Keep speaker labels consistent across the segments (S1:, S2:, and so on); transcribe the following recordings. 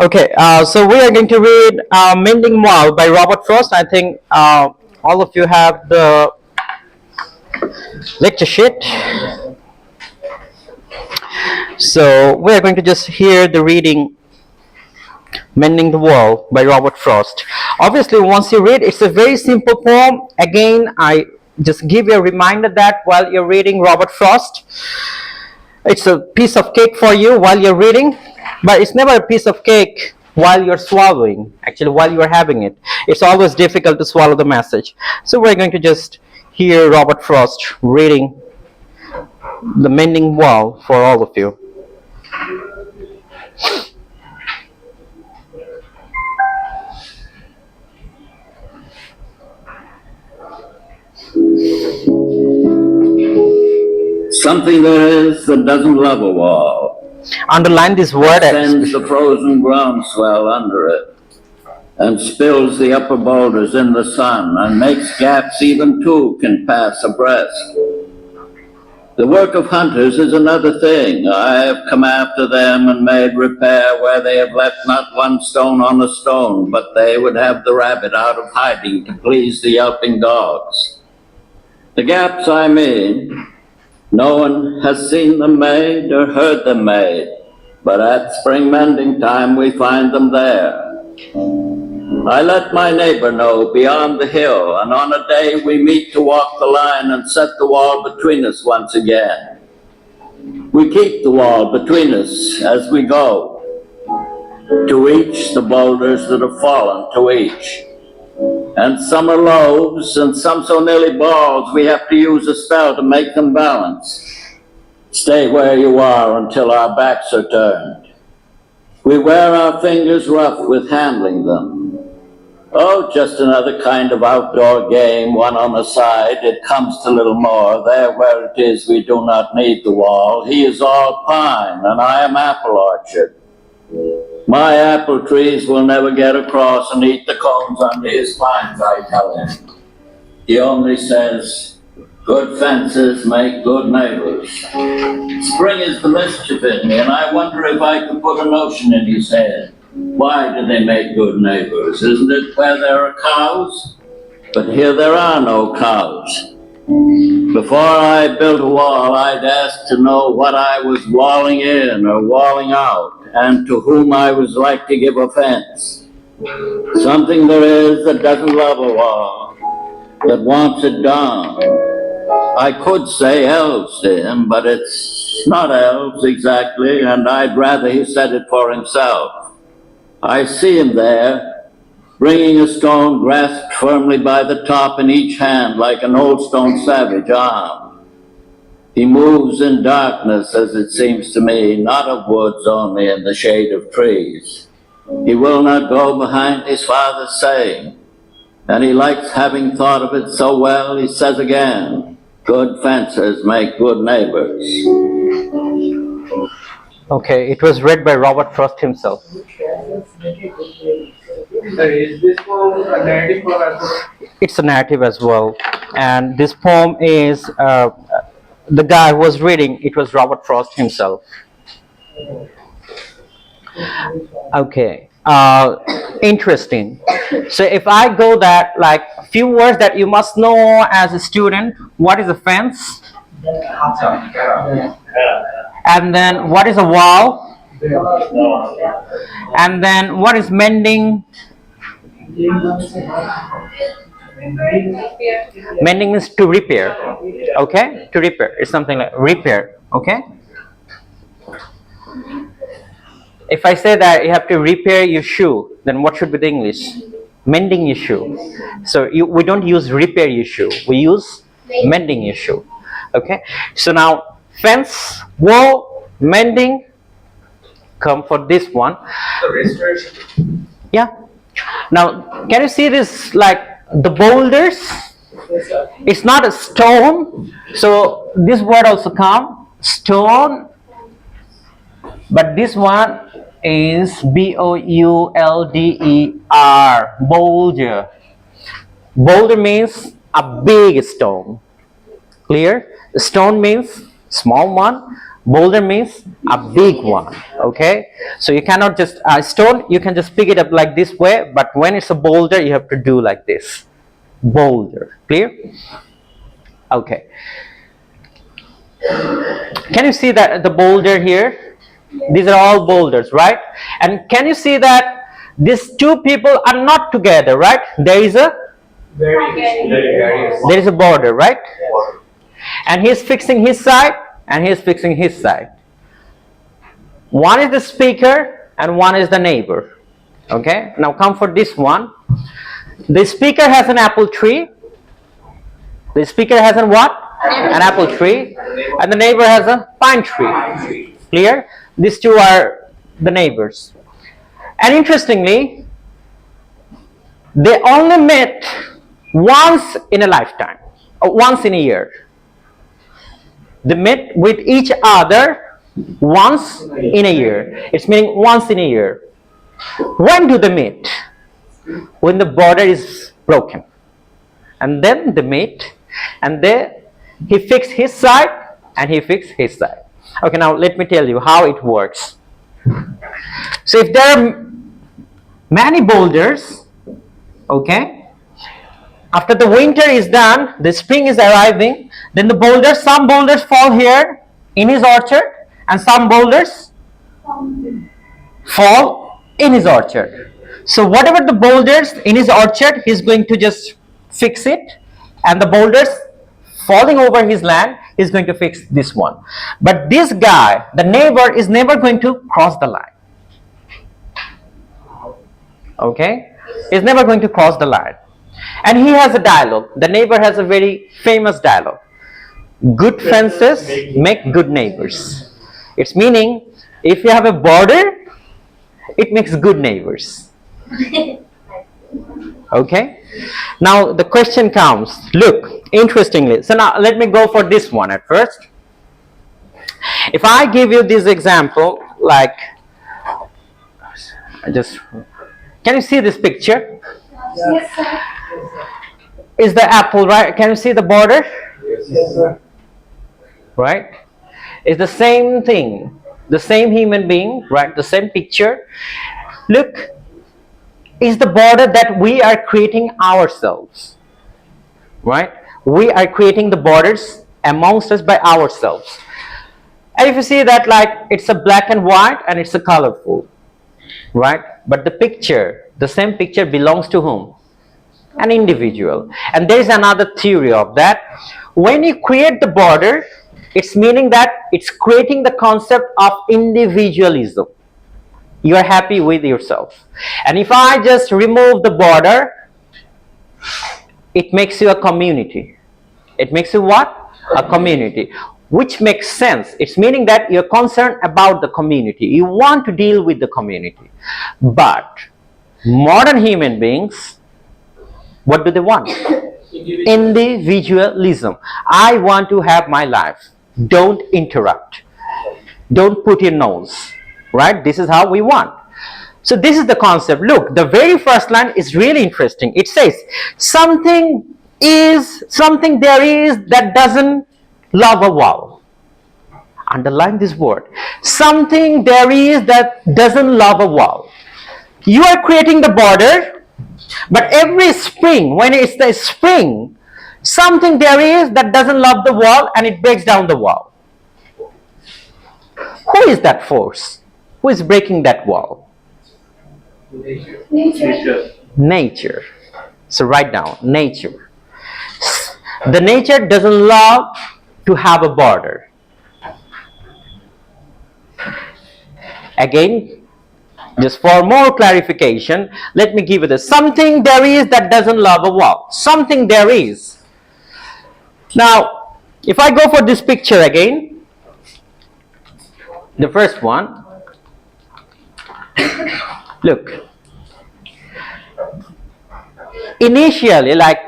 S1: Okay, so we are going to read Mending Wall by Robert Frost. I think all of you have the lecture sheet. So we are going to just hear the reading Mending the Wall by Robert Frost. Obviously, once you read, it's a very simple poem. Again, I just give you a reminder that while you're reading Robert Frost, it's a piece of cake for you while you're reading, but it's never a piece of cake while you're swallowing. Actually, while you're having it, it's always difficult to swallow the message. So we're going to just hear Robert Frost reading The Mending Wall for all of you.
S2: Something there is that doesn't love a wall.
S1: Underline this word.
S2: Sends the frozen groundswell under it, and spills the upper boulders in the sun, and makes gaps even two can pass abreast. The work of hunters is another thing. I have come after them and made repair where they have left not one stone on a stone, but they would have the rabbit out of hiding to please the yelping dogs. The gaps I mean, no one has seen them made or heard them made, but at spring mending time we find them there. I let my neighbor know beyond the hill, and on a day we meet to walk the line and set the wall between us once again. We keep the wall between us as we go, to each the boulders that have fallen to each. And some are loaves, and some so nearly balls we have to use a spell to make them balance. Stay where you are until our backs are turned. We wear our fingers rough with handling them. Oh, just another kind of outdoor game, one on the side. It comes to little more. There where it is, we do not need the wall. He is all pine, and I am apple orchard. My apple trees will never get across and eat the cones under his pines, I tell him. He only says, good fences make good neighbors. Spring is the mischief in me, and I wonder if I could put a notion in his head. Why do they make good neighbors? Isn't it where there are cows? But here there are no cows. Before I built a wall, I'd ask to know what I was walling in or walling out, and to whom I was like to give offense. Something there is that doesn't love a wall, that wants it gone. I could say elves to him, but it's not elves exactly, and I'd rather he said it for himself. I see him there, bringing a stone grasped firmly by the top in each hand like an old stone savage arm. He moves in darkness, as it seems to me, not of woods only in the shade of trees. He will not go behind his father's saying, and he likes having thought of it so well, he says again, good fences make good neighbors.
S1: Okay, it was read by Robert Frost himself.
S3: Is this poem a narrative or a...
S1: It's a narrative as well, and this poem is the guy who was reading. It was Robert Frost himself. Okay, interesting. So if I go that like few words that you must know as a student, what is a fence? And then what is a wall? And then what is mending? Mending means to repair. Okay, to repair. It's something like repair. Okay. If I say that you have to repair your shoe, then what should be the English? Mending your shoe. So we don't use repair your shoe. We use mending your shoe. Okay. So now fence, wall, mending. Come for this one.
S3: The restoration.
S1: Yeah. Now, can you see this like the boulders? It's not a stone. So this word also come stone. But this one is B-O-U-L-D-E-R, boulder. Boulder means a big stone. Clear? Stone means small one. Boulder means a big one, okay? So you cannot just, stone, you can just pick it up like this way, but when it's a boulder, you have to do like this. Boulder, clear? Okay. Can you see that the boulder here? These are all boulders, right? And can you see that these two people are not together, right? There is a border, right? And he's fixing his side and he's fixing his side. One is the speaker and one is the neighbor. Okay, now come for this one. The speaker has an apple tree. The speaker has a what? An apple tree. And the neighbor has a pine tree. Clear? These two are the neighbors. And interestingly, they only met once in a lifetime, or once in a year. They met with each other once in a year. It's meaning once in a year. When do they meet? When the border is broken. And then they meet, and he fixed his side and he fixed his side. Okay, now let me tell you how it works. So if there are many boulders, okay, after the winter is done, the spring is arriving, then some boulders fall here in his orchard and some boulders fall in his orchard. So whatever the boulders in his orchard, he's going to just fix it, and the boulders falling over his land, he's going to fix this one. But this guy, the neighbor, is never going to cross the line. Okay? He's never going to cross the line. And he has a dialogue. The neighbor has a very famous dialogue. Good fences make good neighbors. It's meaning, if you have a border, it makes good neighbors. Okay? Now the question comes, look, interestingly, so now let me go for this one at first. If I give you this example, like, can you see this picture?
S3: Yes, sir.
S1: Is the apple, right? Can you see the border?
S3: Yes, sir.
S1: Right? It's the same thing, the same human being, right? The same picture. Look, is the border that we are creating ourselves, right? We are creating the borders amongst us by ourselves. And if you see that, like, it's a black and white and it's a colorful, right? But the picture, the same picture belongs to whom? An individual. And there is another theory of that. When you create the border, it's meaning that it's creating the concept of individualism. You are happy with yourself. And if I just remove the border, it makes you a community. It makes you what? A community. Which makes sense. It's meaning that you're concerned about the community. You want to deal with the community. But modern human beings, what do they want? Individualism. I want to have my life. Don't interrupt. Don't put your nose. Right? This is how we want. So this is the concept. Look, the very first line is really interesting. It says, something there is that doesn't love a wall. Underline this word. Something there is that doesn't love a wall. You are creating the border, but every spring, when it's the spring, something there is that doesn't love the wall and it breaks down the wall. Who is that force? Who is breaking that wall?
S3: Nature.
S1: Nature. So write down, nature. The nature doesn't love to have a border. Again, just for more clarification, let me give you this. Something there is that doesn't love a wall. Something there is. Now, if I go for this picture again, the first one, look. Initially, like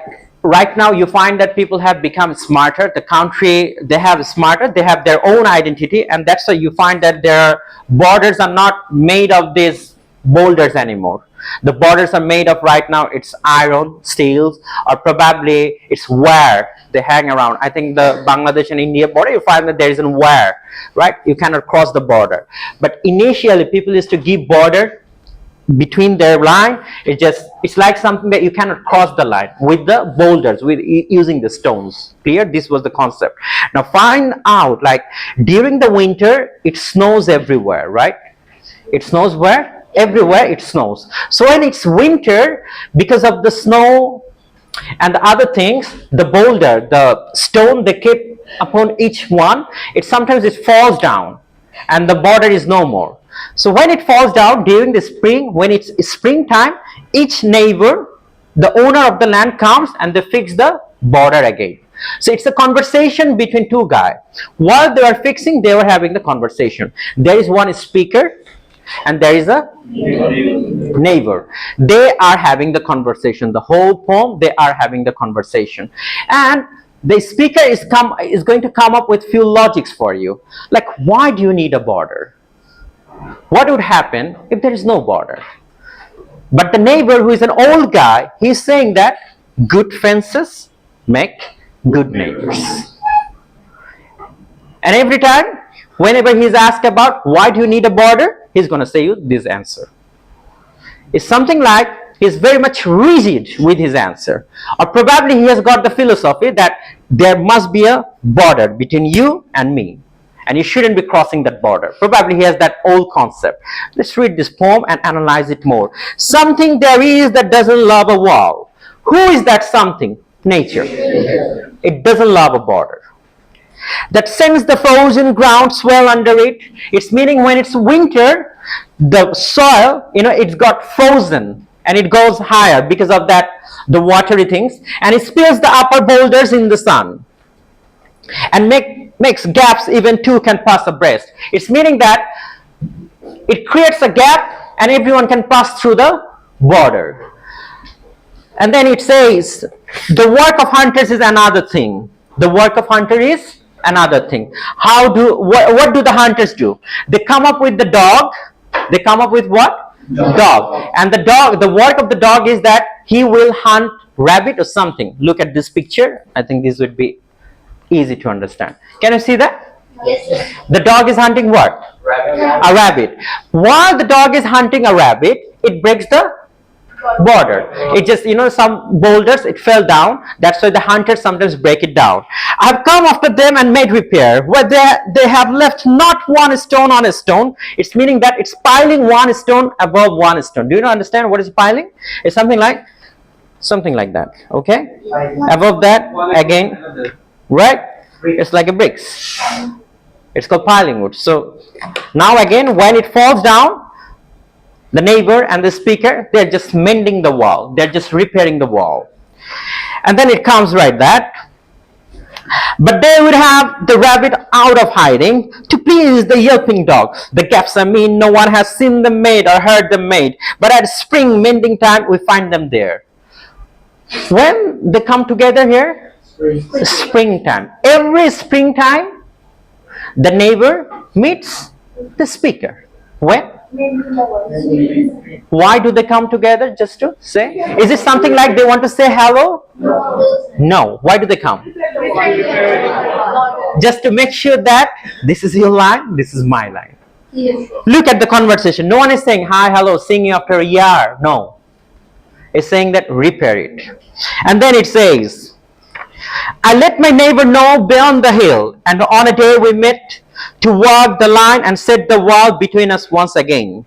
S1: right now, you find that people have become smarter. The country, they have smarter, they have their own identity, and that's why you find that their borders are not made of these boulders anymore. The borders are made of right now, it's iron, steels, or probably it's wire they hang around. I think the Bangladesh and India border, you find that there isn't wire, right? You cannot cross the border. But initially, people used to give border between their line. It's like something that you cannot cross the line with the boulders, with using the stones. Clear? This was the concept. Now find out, like during the winter, it snows everywhere, right? It snows where? Everywhere it snows. So when it's winter, because of the snow and the other things, the boulder, the stone they keep upon each one, sometimes it falls down and the border is no more. So when it falls down during the spring, when it's springtime, each neighbor, the owner of the land comes and they fix the border again. So it's a conversation between two guys. While they were fixing, they were having the conversation. There is one speaker and there is a neighbor. They are having the conversation. The whole poem, they are having the conversation. And the speaker is going to come up with few logics for you. Like, why do you need a border? What would happen if there is no border? But the neighbor, who is an old guy, he's saying that good fences make good neighbors. And every time, whenever he's asked about why do you need a border, he's going to say you this answer. It's something like he's very much rigid with his answer. Or probably he has got the philosophy that there must be a border between you and me, and you shouldn't be crossing that border. Probably he has that old concept. Let's read this poem and analyze it more. Something there is that doesn't love a wall. Who is that something? Nature. It doesn't love a border. That sends the frozen ground swell under it. It's meaning when it's winter, the soil, it's got frozen and it goes higher because of that, the watery things, and it spills the upper boulders in the sun and makes gaps even two can pass abreast. It's meaning that it creates a gap and everyone can pass through the border. And then it says, the work of hunters is another thing. The work of hunter is another thing. What do the hunters do? They come up with the dog. They come up with what? Dog. And the work of the dog is that he will hunt rabbit or something. Look at this picture. I think this would be easy to understand. Can you see that?
S3: Yes, sir.
S1: The dog is hunting what?
S3: Rabbit.
S1: A rabbit. While the dog is hunting a rabbit, it breaks the border. It just, some boulders, it fell down. That's why the hunters sometimes break it down. I've come after them and made repair. Where they have left not one stone on a stone. It's meaning that it's piling one stone above one stone. Do you understand what is piling? It's something like that. Okay? Above that, again, right? It's like a bricks. It's called piling wood. So now again, when it falls down, the neighbor and the speaker, they're just mending the wall. They're just repairing the wall. And then it comes right that. But they would have the rabbit out of hiding to please the yelping dogs. The gaps are mean, no one has seen them made or heard them made. But at spring mending time, we find them there. When they come together here? Springtime. Every springtime, the neighbor meets the speaker. When? Why do they come together? Just to say? Is it something like they want to say hello? No. Why do they come? Just to make sure that this is your line, this is my line.
S3: Yes.
S1: Look at the conversation. No one is saying hi, hello, seeing you after a year. No. It's saying that repair it. And then it says, I let my neighbor know beyond the hill, and on a day we met to walk the line and set the wall between us once again.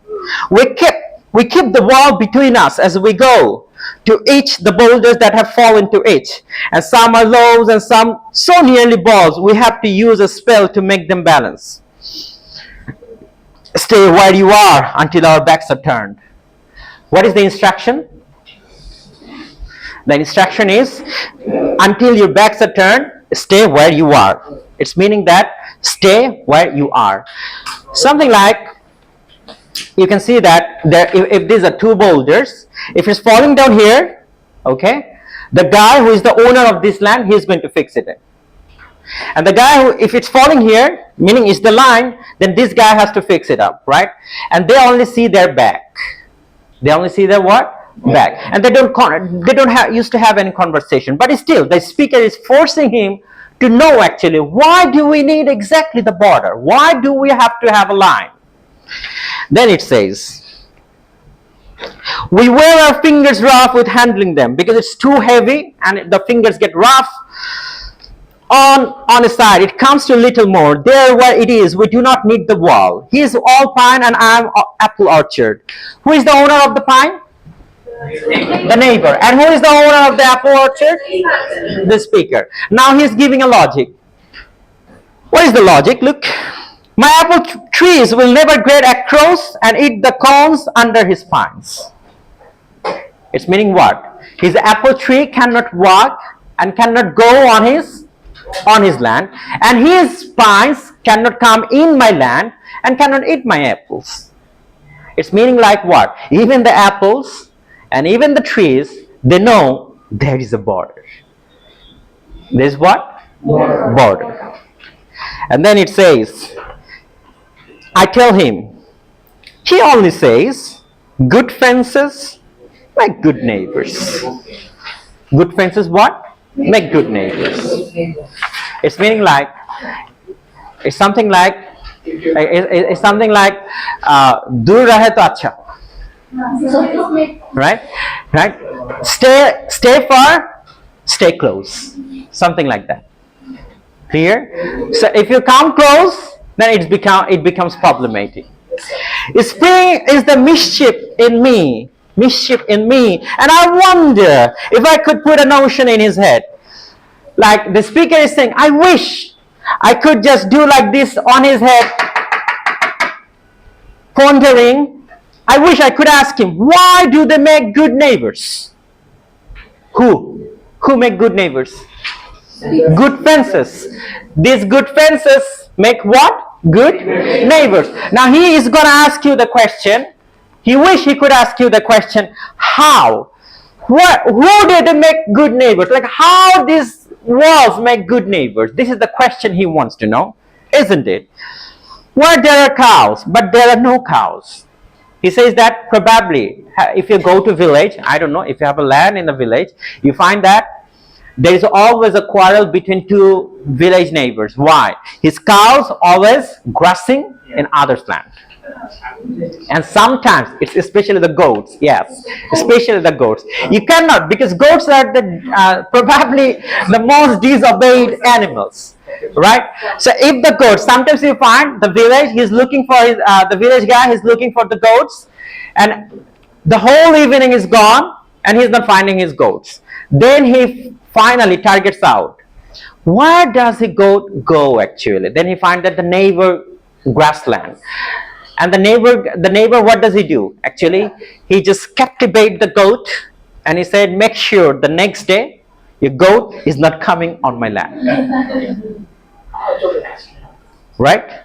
S1: We keep the wall between us as we go to each the boulders that have fallen to each, and some are loaves and some so nearly balls we have to use a spell to make them balance. Stay where you are until our backs are turned. What is the instruction? The instruction is, until your backs are turned, stay where you are. It's meaning that stay where you are. Something like, you can see that there, if these are two boulders, if it's falling down here, okay, the guy who is the owner of this land, he is going to fix it. And the guy who, if it's falling here, meaning it's the line, then this guy has to fix it up, right? And they only see their back. They only see their what? Back. And they don't used to have any conversation. But still, the speaker is forcing him to know actually, why do we need exactly the border? Why do we have to have a line? Then it says, we wear our fingers rough with handling them because it's too heavy and the fingers get rough on a side. It comes to a little more. There where it is, we do not need the wall. He is all pine and I am apple orchard. Who is the owner of the pine? The neighbor. And who is the owner of the apple orchard? The speaker. Now he's giving a logic. What is the logic? Look. My apple trees will never grade across and eat the cones under his pines. It's meaning what? His apple tree cannot walk and cannot go on his land, and his pines cannot come in my land and cannot eat my apples. It's meaning like what? Even the apples and even the trees, they know there is a border. There's what? Border. And then it says, I tell him, he only says, good fences make good neighbors. Good fences what? Make good neighbors. It's meaning like, it's something like, dur rahe to acha. Right? Stay far, stay close. Something like that. Clear? So if you come close, then it becomes problematic. Spring is the mischief in me, and I wonder if I could put a notion in his head. Like the speaker is saying, I wish I could just do like this on his head, pondering. I wish I could ask him, why do they make good neighbors? Who make good neighbors? Good fences. These good fences make what? Good neighbors. Now he is going to ask you the question. He wish he could ask you the question, how? Who did they make good neighbors? Like how these walls make good neighbors? This is the question he wants to know, isn't it? Where there are cows, but there are no cows. He says that probably if you go to village, I don't know, if you have a land in the village, you find that there is always a quarrel between two village neighbors. Why? His cows always grazing in others' land. And sometimes it's especially the goats. Yes, especially the goats. You cannot, because goats are the probably the most disobeyed animals, right? So if the goats, sometimes you find the village, he's looking for his the village guy, he's looking for the goats, and the whole evening is gone, and he's not finding his goats. Then he finally targets out. Where does he go actually? Then he finds that the neighbor grassland. And the neighbor, what does he do? Actually, he just captivates the goat and he said, make sure the next day your goat is not coming on my land. Right?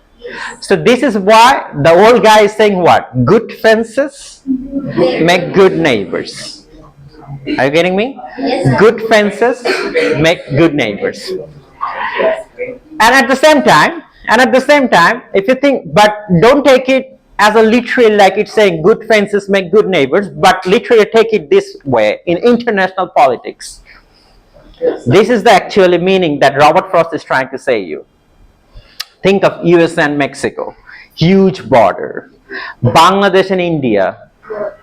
S1: So this is why the old guy is saying what? Good fences make good neighbors. Are you getting me?
S3: Yes,
S1: good fences make good neighbors. And at the same time, if you think, but don't take it as a literal, like it's saying good fences make good neighbors, but literally take it this way in international politics. This is the actual meaning that Robert Frost is trying to say you. Think of US and Mexico, huge border. Bangladesh and India,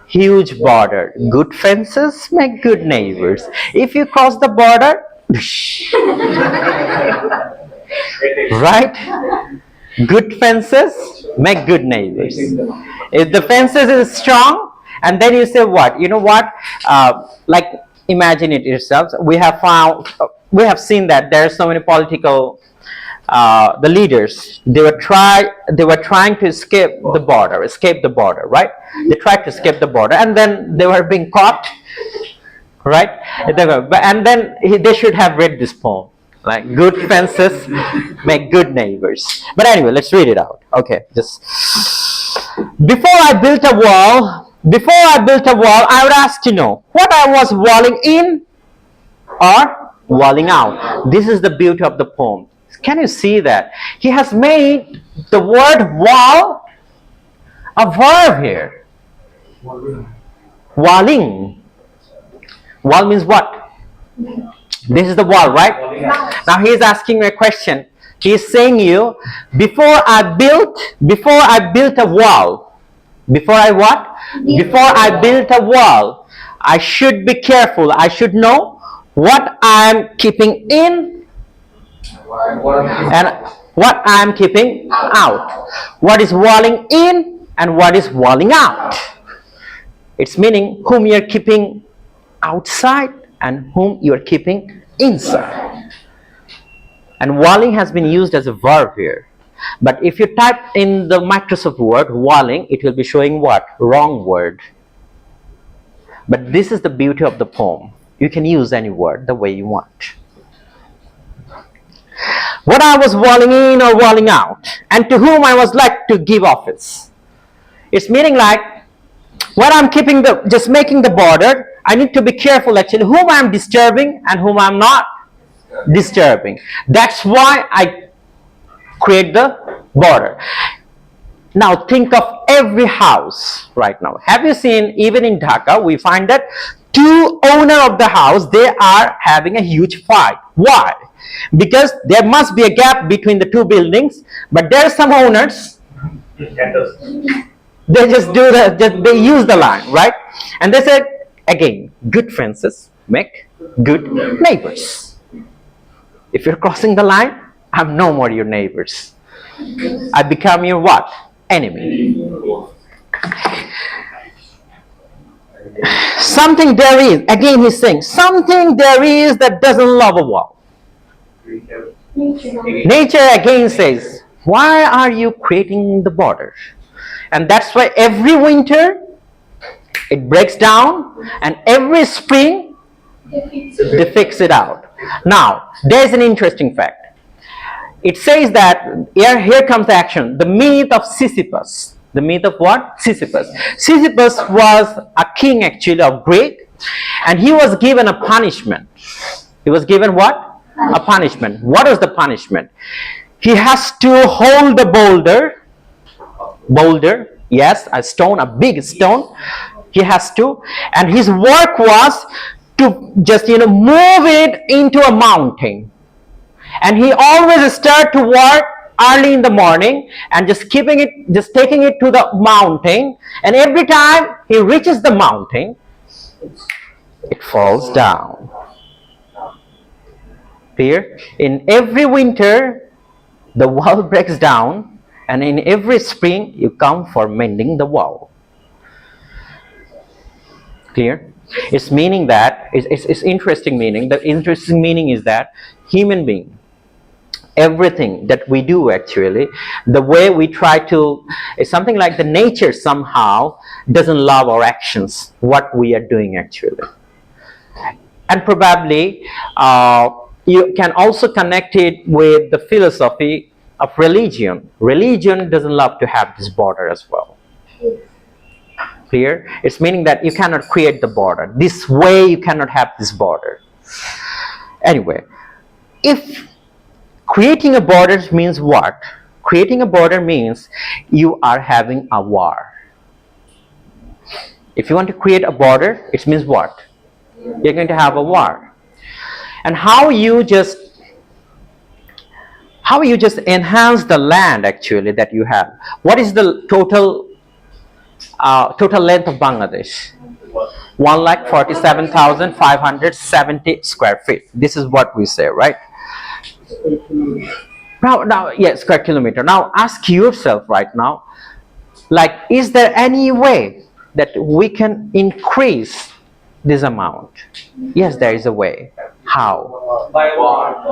S1: huge border. Good fences make good neighbors. If you cross the border, right? Good fences make good neighbors. If the fences is strong, and then you say what? You know what? Like imagine it yourselves. We have seen that there are so many political the leaders, they were trying to escape the border, right? They tried to escape the border, and then they were being caught, right? And then they should have read this poem, like good fences make good neighbors. But anyway, let's read it out. Okay, just before I built a wall, I would ask to know what I was walling in or walling out. This is the beauty of the poem. Can you see that? He has made the word wall a verb here. Walling. Wall means what? This is the wall, right? Now he is asking you a question. He is saying you, before I built a wall, before I what? Before I built a wall, I should be careful. I should know what I am keeping in and what I am keeping out. What is walling in and what is walling out. It's meaning whom you are keeping outside and whom you are keeping inside. And walling has been used as a verb here. But if you type in the Microsoft Word walling, it will be showing what? Wrong word. But this is the beauty of the poem. You can use any word the way you want. What I was walling in or walling out, and to whom I was like to give office. It's meaning like, when I'm keeping just making the border, I need to be careful actually whom I'm disturbing and whom I'm not disturbing. That's why I create the border. Now think of every house right now. Have you seen, even in Dhaka, we find that two owners of the house, they are having a huge fight. Why? Because there must be a gap between the two buildings, but there are some owners, they just they use the line, right? And they said, again, good fences make good neighbors. If you're crossing the line, I'm no more your neighbors. I become your what? Enemy. Something there is, again he's saying, something there is that doesn't love a wall. Nature again says, why are you creating the border? And that's why every winter it breaks down and every spring they fix it out. Now, there's an interesting fact. It says that, here comes the action, the myth of Sisyphus. The myth of what? Sisyphus. Sisyphus was a king actually of Greek, and he was given a punishment. He was given what? A punishment. What was the punishment? He has to hold the boulder, yes, a stone, a big stone. He has to, and his work was to just move it into a mountain. And he always start to work early in the morning and just taking it to the mountain, and every time he reaches the mountain, it falls down. Clear? In every winter the wall breaks down, and in every spring you come for mending the wall. Clear? It's meaning that it's interesting meaning. The interesting meaning is that human being, everything that we do actually, the way we try to, it's something like the nature somehow doesn't love our actions, what we are doing actually. And probably you can also connect it with the philosophy of religion. Religion doesn't love to have this border as well. Clear? It's meaning that you cannot create the border. This way you cannot have this border. Anyway, if creating a border means what? Creating a border means you are having a war. If you want to create a border, it means what? You're going to have a war. And how you just enhance the land actually that you have. What is the total length of Bangladesh? 1,47,570 square feet. This is what we say, right? Now, yes, square kilometer. Now, ask yourself right now, like, is there any way that we can increase this amount? Yes, there is a way. How?
S3: By what?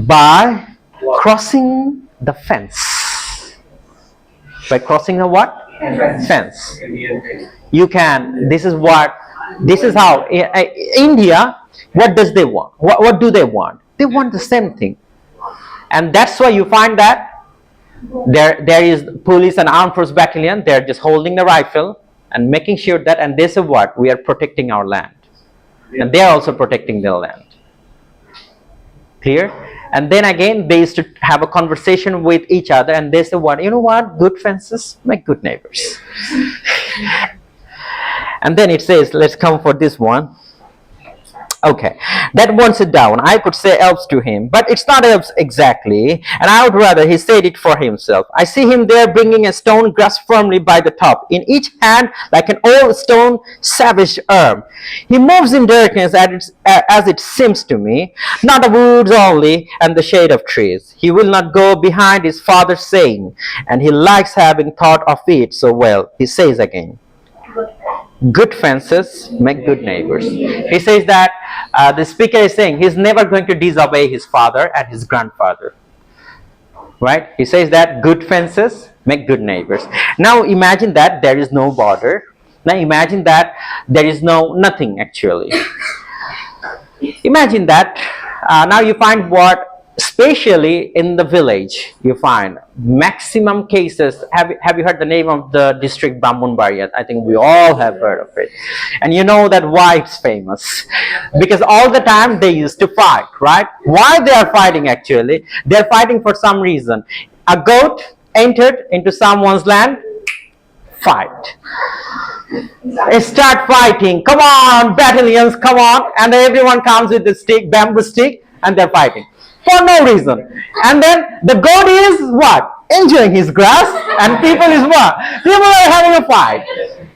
S1: By crossing the fence. By crossing the what? Fence. You can. This is how India. What does they want? What do they want? They want the same thing. And that's why you find that there is police and armed force battalion. They're just holding the rifle and making sure that, and they say what? We are protecting our land. And they are also protecting their land. Clear? And then again, they used to have a conversation with each other, and they say what? You know what? Good fences make good neighbors. And then it says, let's come for this one. Okay, that wants it down. I could say helps to him, but it's not helps exactly, and I would rather he said it for himself. I see him there bringing a stone grasped firmly by the top, in each hand like an old stone savage arm. He moves in darkness as it seems to me, not the woods only and the shade of trees. He will not go behind his father's saying, and he likes having thought of it so well. He says again, good fences make good neighbors. He says that the speaker is saying he's never going to disobey his father and his grandfather. Right? He says that good fences make good neighbors. Now imagine that there is no border. Now imagine that there is nothing actually. Imagine that now you find what, especially in the village, you find maximum cases. Have you heard the name of the district Brahmanbaria? I think we all have heard of it. And you know that why it's famous. Because all the time they used to fight, right? Why they are fighting actually? They're fighting for some reason. A goat entered into someone's land, fight. They start fighting. Come on, battalions, come on. And then everyone comes with the stick, bamboo stick, and they're fighting. For no reason. And then the goat is what? Enjoying his grass, and people is what? People are having a fight.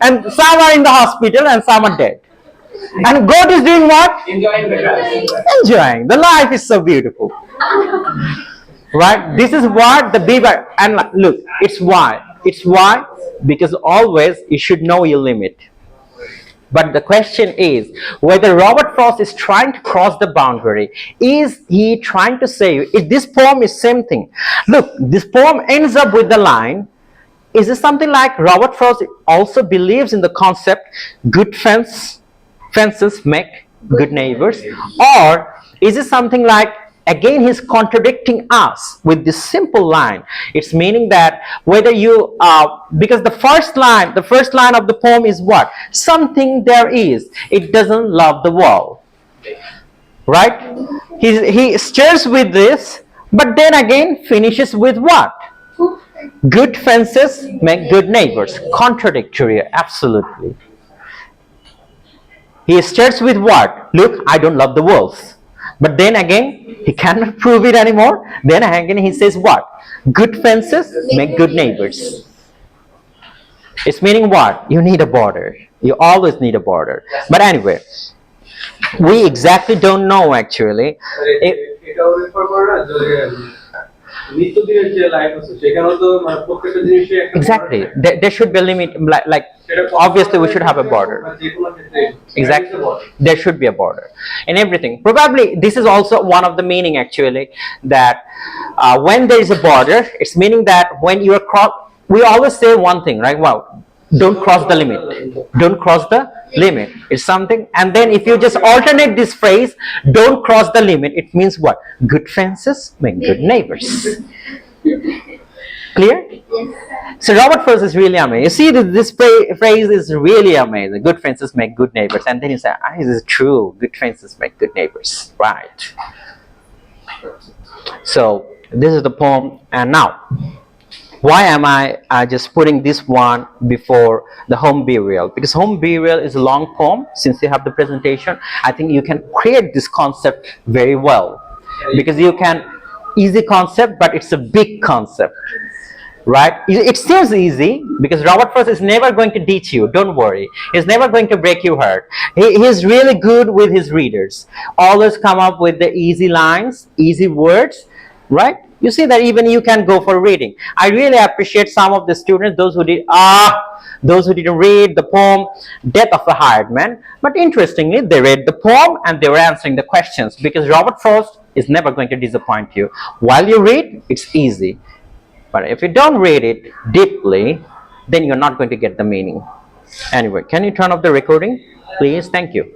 S1: And some are in the hospital and some are dead. And goat is doing what?
S3: Enjoying the grass.
S1: Enjoying. The life is so beautiful. Right? This is what the beaver, and look, it's why. It's why? Because always you should know your limit. But the question is whether Robert Frost is trying to cross the boundary. Is he trying to say, if this poem is same thing? Look, this poem ends up with the line, is it something like Robert Frost also believes in the concept good fences make good neighbors? Or is it something like, again he's contradicting us with this simple line? It's meaning that whether you because the first line of the poem is what? Something there is, it doesn't love the world, right? He starts with this, but then again finishes with what? Good fences make good neighbors. Contradictory, absolutely. He starts with what? Look, I don't love the wolves. But then again, he cannot prove it anymore. Then again, he says what? Good fences make good neighbors. It's meaning what? You need a border. You always need a border. But anyway, we exactly don't know actually. Exactly. There should be a limit. Like obviously, we should have a border. Exactly. There should be a border in everything. Probably this is also one of the meaning actually, that when there is a border, it's meaning that when you are cross. We always say one thing, right? Wow, don't cross the limit. Don't cross the limit. It's something. And then if you just alternate this phrase, don't cross the limit, it means what? Good fences make good neighbors. Clear? So Robert Frost is really amazing. You see, this phrase is really amazing. Good fences make good neighbors. And then you say, this is true. Good fences make good neighbors. Right. So this is the poem. And now, why am I just putting this one before the home burial? Because home burial is a long poem. Since you have the presentation, I think you can create this concept very well. Because you can, easy concept, but it's a big concept. Right? It seems easy because Robert Frost is never going to teach you. Don't worry. He's never going to break your heart. He's really good with his readers. Always come up with the easy lines, easy words. Right? You see that even you can go for reading. I really appreciate some of the students, those who didn't read the poem Death of a Hired Man. But interestingly, they read the poem and they were answering the questions, because Robert Frost is never going to disappoint you. While you read, it's easy. But if you don't read it deeply, then you're not going to get the meaning. Anyway, can you turn off the recording? Please, thank you.